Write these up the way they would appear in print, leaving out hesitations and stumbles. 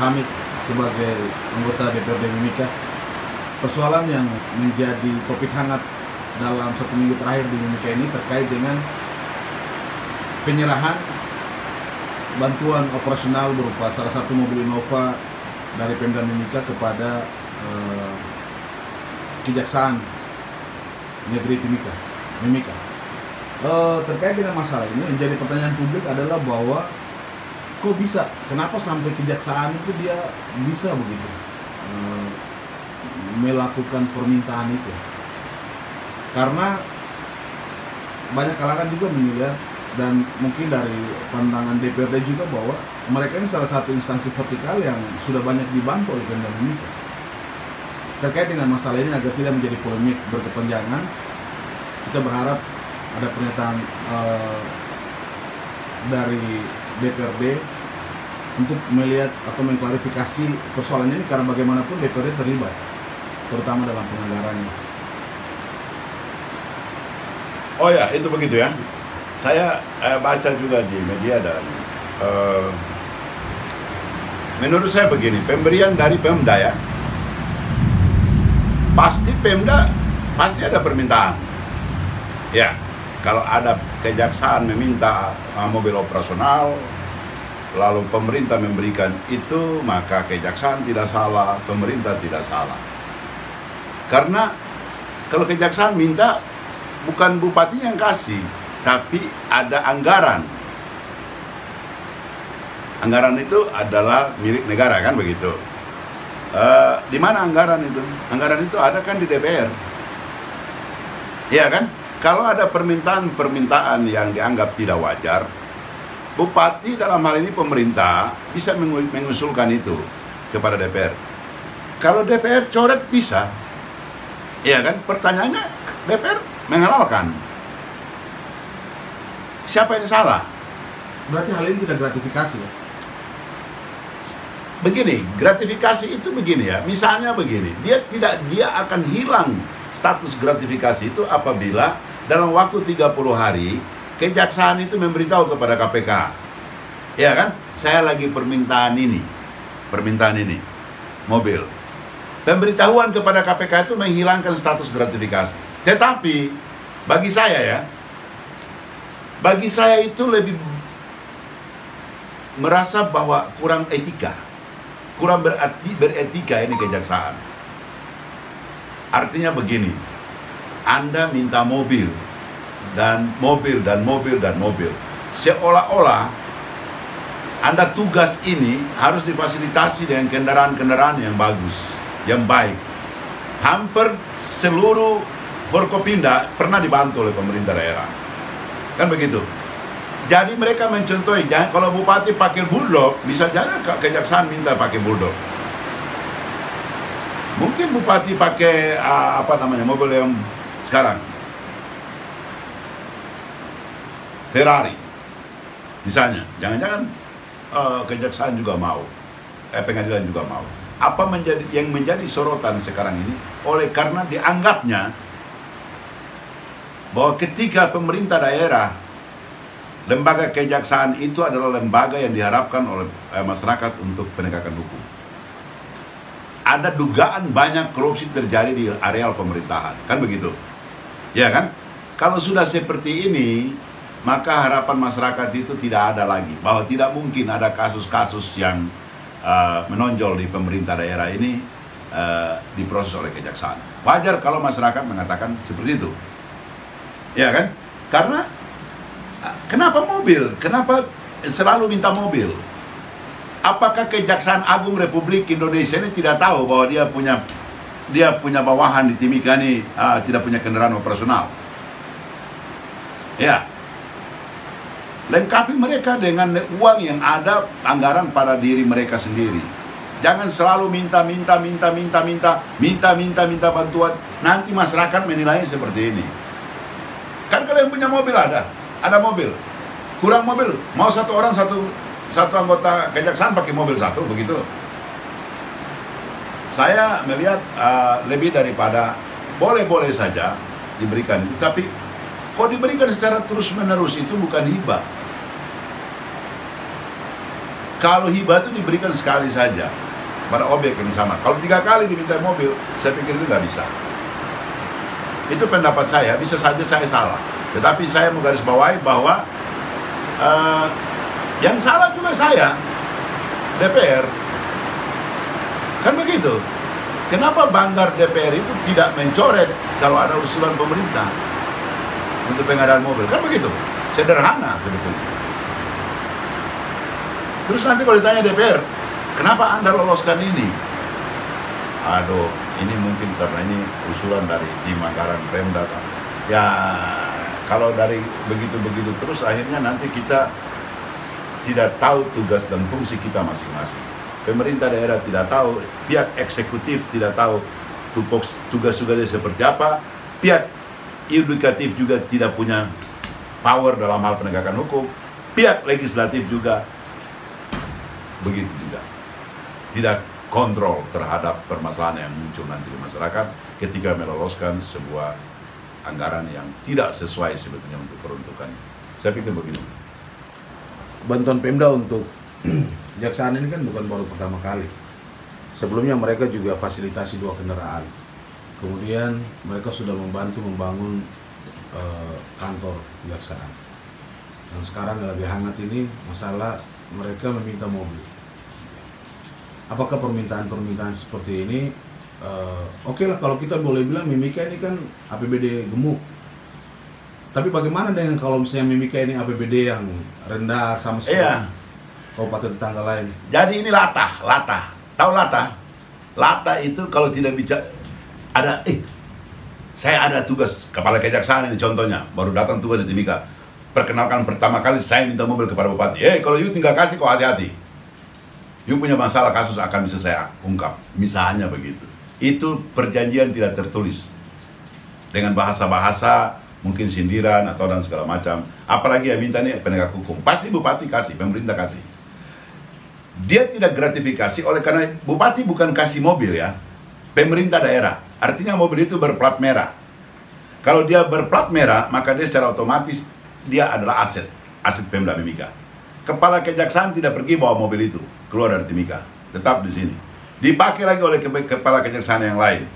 Hamid sebagai anggota DPRD Mimika. Persoalan yang menjadi topik hangat dalam 1 minggu terakhir di Mimika ini terkait dengan penyerahan bantuan operasional berupa salah satu mobil Innova dari Pemda Mimika kepada Kejaksaan Negeri Mimika. Terkait dengan masalah ini, menjadi pertanyaan publik adalah bahwa kok bisa, kenapa sampai kejaksaan itu dia bisa begitu melakukan permintaan itu? Karena banyak kalangan juga menilai, dan mungkin dari pandangan DPRD juga, bahwa mereka ini salah satu instansi vertikal yang sudah banyak dibantu oleh Pemda Mimika. Terkait dengan masalah ini, agar tidak menjadi polemik berkepanjangan, kita berharap ada pernyataan dari DPRD untuk melihat atau mengklarifikasi persoalan ini, karena bagaimanapun DPRD terlibat, terutama dalam penganggarannya. Oh ya, itu begitu ya. Saya baca juga di media, dan menurut saya begini, pemberian dari Pemda ya, pasti Pemda pasti ada permintaan. Ya, kalau ada kejaksaan meminta mobil operasional, lalu pemerintah memberikan itu, maka kejaksaan tidak salah, pemerintah tidak salah. Karena kalau kejaksaan minta, bukan bupati yang kasih, tapi ada anggaran. Anggaran itu adalah milik negara, kan begitu. Di mana anggaran itu? Anggaran itu ada kan di DPR. Iya kan? Kalau ada permintaan yang dianggap tidak wajar, bupati dalam hal ini pemerintah bisa mengusulkan itu kepada DPR. Kalau DPR coret bisa, iya kan? Pertanyaannya, DPR menghalalkan. Siapa yang salah? Berarti hal ini tidak gratifikasi ya? Begini, gratifikasi itu begini ya. Misalnya begini, dia akan hilang status gratifikasi itu apabila dalam waktu 30 hari kejaksaan itu memberitahu kepada KPK, ya kan, saya lagi permintaan ini, mobil. Pemberitahuan kepada KPK itu menghilangkan status gratifikasi. Tetapi bagi saya itu lebih merasa bahwa kurang etika, kurang beretika ini kejaksaan. Artinya begini, Anda minta mobil, seolah-olah Anda tugas ini harus difasilitasi dengan kendaraan-kendaraan yang bagus, yang baik. Hampir seluruh Forkopimda pernah dibantu oleh pemerintah daerah, kan begitu. Jadi mereka mencontohi, kalau bupati pakai bulldog, bisa jadi kejaksaan minta pakai bulldog. Mungkin bupati pakai mobil yang sekarang Ferrari misalnya, jangan-jangan kejaksaan juga mau, pengadilan juga mau. Apa yang menjadi sorotan sekarang ini, karena dianggapnya bahwa ketika pemerintah daerah, lembaga kejaksaan itu adalah lembaga yang diharapkan oleh masyarakat untuk penegakan hukum. Ada dugaan banyak korupsi terjadi di areal pemerintahan, kan begitu? Ya kan? Kalau sudah seperti ini, maka harapan masyarakat itu tidak ada lagi, bahwa tidak mungkin ada kasus-kasus yang menonjol di pemerintah daerah ini diproses oleh kejaksaan. Wajar kalau masyarakat mengatakan seperti itu, ya kan? Karena kenapa mobil? Kenapa selalu minta mobil? Apakah Kejaksaan Agung Republik Indonesia ini tidak tahu bahwa dia punya bawahan di Timika ini tidak punya kendaraan operasional? Ya, lengkapi mereka dengan uang yang ada, anggaran pada diri mereka sendiri. Jangan selalu minta bantuan. Nanti masyarakat menilainya seperti ini. Kan kalian punya mobil, ada mobil, kurang mobil, mau satu orang satu anggota kejaksaan pakai mobil satu, begitu. Saya melihat lebih daripada boleh saja diberikan, tapi kalau diberikan secara terus-menerus itu bukan hibah. Kalau hibah itu diberikan sekali saja pada objek yang sama. Kalau 3 kali diminta mobil, saya pikir itu nggak bisa. Itu pendapat saya, bisa saja saya salah. Tetapi saya mau garis bawahi bahwa yang salah juga saya, DPR. Kan begitu. Kenapa banggar DPR itu tidak mencoret kalau ada usulan pemerintah untuk pengadaan mobil? Kan begitu. Sederhana sebetulnya. Terus nanti kalau ditanya DPR, kenapa Anda loloskan ini? Aduh, ini mungkin karena ini usulan dari tim anggaran Pemda. Ya, kalau dari begitu-begitu terus akhirnya nanti kita tidak tahu tugas dan fungsi kita masing-masing. Pemerintah daerah tidak tahu, pihak eksekutif tidak tahu tugas-tugasnya seperti apa, pihak yudikatif juga tidak punya power dalam hal penegakan hukum, pihak legislatif juga begitu juga. Tidak kontrol terhadap permasalahan yang muncul nanti di masyarakat ketika meloloskan sebuah anggaran yang tidak sesuai sebetulnya untuk peruntukan. Saya pikir begini. Bantuan Pemda untuk Kejaksaan ini kan bukan baru pertama kali. Sebelumnya mereka juga fasilitasi 2 kendaraan. Kemudian mereka sudah membantu membangun kantor Kejaksaan. Dan sekarang yang lebih hangat ini masalah mereka meminta mobil. Apakah permintaan-permintaan seperti ini oke lah kalau kita boleh bilang Mimika ini kan APBD gemuk. Tapi bagaimana dengan kalau misalnya Mimika ini APBD yang rendah sama seperti kabupaten tetangga lain? Jadi ini latah. Tahu latah? Latah itu kalau tidak bicara ada saya ada tugas kepala kejaksaan ini contohnya, baru datang tugas di Timika. Perkenalkan pertama kali saya minta mobil kepada bupati. Kalau you tinggal kasih kok hati-hati. You punya masalah kasus akan bisa saya ungkap. Misalnya begitu. Itu perjanjian tidak tertulis. Dengan bahasa-bahasa mungkin sindiran atau dan segala macam. Apalagi yang minta nih penegak hukum. Pasti bupati kasih, pemerintah kasih. Dia tidak gratifikasi oleh karena bupati bukan kasih mobil ya, pemerintah daerah. Artinya mobil itu berplat merah. Kalau dia berplat merah, maka dia secara otomatis dia adalah aset Pemda Mimika. Kepala kejaksaan tidak pergi bawa mobil itu keluar dari Timika, tetap di sini. Dipakai lagi oleh kepala kejaksaan yang lain.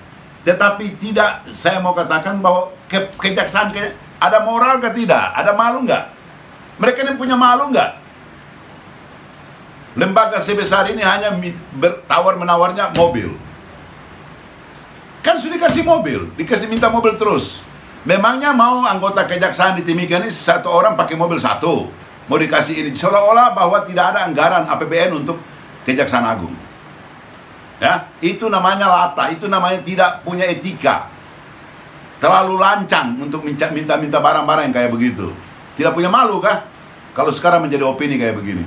Tetapi tidak, saya mau katakan bahwa kejaksaan ada moral ke tidak? Ada malu nggak? Mereka ini punya malu nggak? Lembaga sebesar ini hanya tawar-menawarnya mobil. Kan sudah dikasih mobil, minta mobil terus. Memangnya mau anggota kejaksaan di Timika ini 1 orang pakai mobil 1, mau dikasih ini seolah-olah bahwa tidak ada anggaran APBN untuk Kejaksaan Agung. Ya, itu namanya latah, itu namanya tidak punya etika. Terlalu lancang untuk minta barang-barang yang kayak begitu. Tidak punya malu kah? Kalau sekarang menjadi opini kayak begini.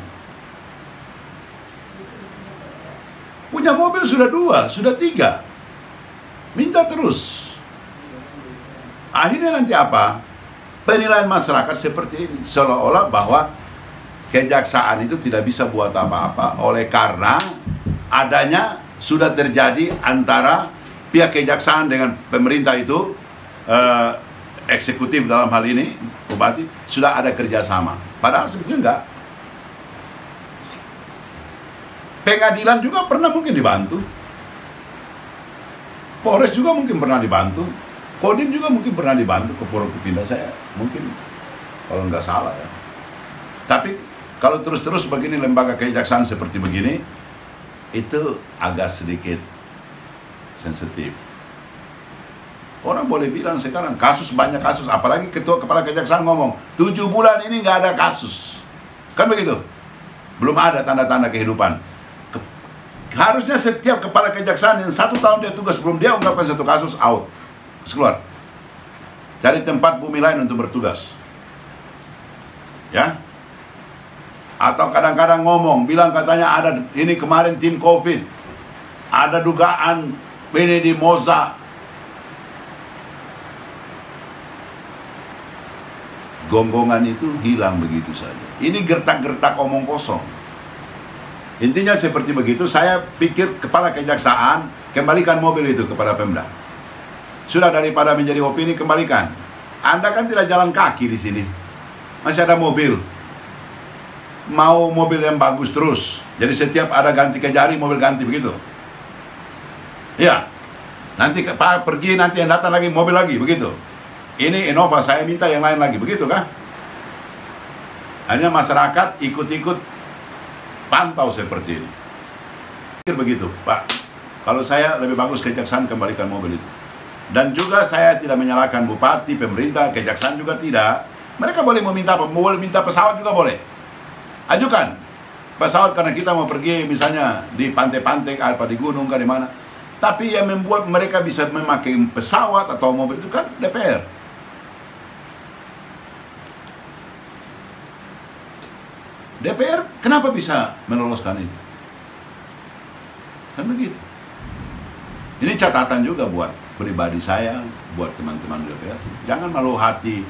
Punya mobil sudah 2, sudah 3. Minta terus. Akhirnya nanti apa? Penilaian masyarakat seperti ini. Seolah-olah bahwa kejaksaan itu tidak bisa buat apa-apa oleh karena adanya sudah terjadi antara pihak kejaksaan dengan pemerintah itu, eksekutif dalam hal ini, bupati, sudah ada kerjasama. Padahal sebetulnya enggak. Pengadilan juga pernah mungkin dibantu. Polres juga mungkin pernah dibantu. Kodim juga mungkin pernah dibantu. Kepindah saya mungkin, kalau nggak salah ya. Tapi kalau terus-terus begini lembaga kejaksaan seperti begini, itu agak sedikit sensitif. Orang boleh bilang sekarang banyak kasus, apalagi ketua kepala kejaksaan ngomong 7 bulan ini nggak ada kasus, kan begitu? Belum ada tanda-tanda kehidupan. Harusnya setiap kepala kejaksaan yang 1 tahun dia tugas sebelum dia ungkapkan 1 kasus, out, keluar, cari tempat bumi lain untuk bertugas, ya. Atau kadang-kadang bilang katanya ada ini kemarin tim COVID, ada dugaan ini di Moza. Gonggongan itu hilang begitu saja. Ini gertak-gertak omong kosong. Intinya seperti begitu. Saya pikir kepala kejaksaan kembalikan mobil itu kepada Pemda. Sudah, daripada menjadi opini, kembalikan. Anda kan tidak jalan kaki di sini, masih ada mobil. mau mobil yang bagus terus. Jadi setiap ada ganti kejari, mobil ganti begitu. Iya. Nanti Pak pergi, nanti yang datang lagi mobil lagi begitu. Ini Innova, saya minta yang lain lagi begitu kan? Hanya masyarakat ikut-ikut pantau seperti ini. Pikir begitu, Pak. Kalau saya lebih bagus kejaksaan kembalikan mobil itu. Dan juga saya tidak menyalahkan bupati, pemerintah, kejaksaan juga tidak. Mereka boleh minta pesawat juga boleh. Ajukan pesawat karena kita mau pergi misalnya di pantai-pantai apa di gunung kan di mana. Tapi yang membuat mereka bisa memakai pesawat atau mobil itu kan DPR. DPR kenapa bisa meloloskan itu? Kan begitu. Ini catatan juga buat pribadi saya, buat teman-teman DPR. Jangan malu hati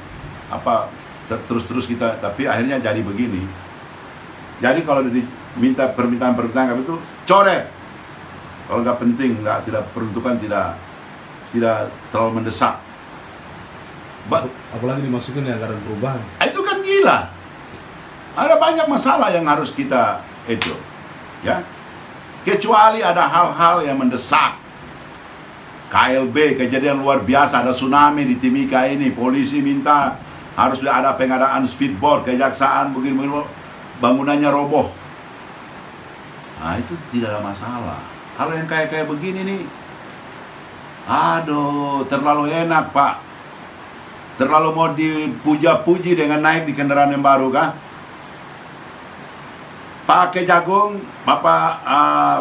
terus-terus kita, tapi akhirnya jadi begini. Jadi kalau diminta permintaan itu coret. Kalau nggak penting, tidak peruntukan, tidak terlalu mendesak. Apalagi dimasukin di anggaran perubahan. Itu kan gila. Ada banyak masalah yang harus kita itu, ya. Kecuali ada hal-hal yang mendesak. KLB, kejadian luar biasa, ada tsunami di Timika ini, polisi minta harus ada pengadaan speedboat, kejaksaan begini, bangunannya roboh. Nah itu tidak ada masalah. Kalau yang kayak begini nih, aduh, terlalu enak Pak. Terlalu mau dipuja-puji dengan naik di kendaraan yang baru kah? Pak Kejagung, Bapak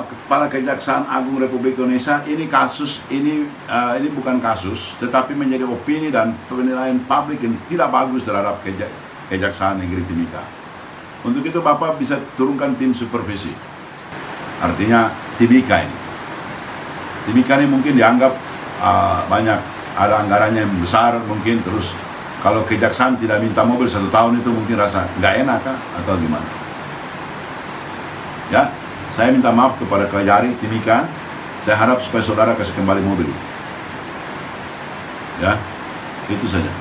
Kepala Kejaksaan Agung Republik Indonesia, ini kasus ini bukan kasus, tetapi menjadi opini dan penilaian publik yang tidak bagus terhadap Kejaksaan Negeri Timika. Untuk itu Bapak bisa turunkan tim supervisi. Artinya Timika ini. Timika ini mungkin dianggap banyak, ada anggarannya yang besar mungkin, terus kalau Kejaksaan tidak minta mobil 1 tahun itu mungkin rasa nggak enak kah? Atau gimana? Ya, saya minta maaf kepada Kejari Timika. Saya harap supaya saudara kasih kembali mobil. Ya, itu saja.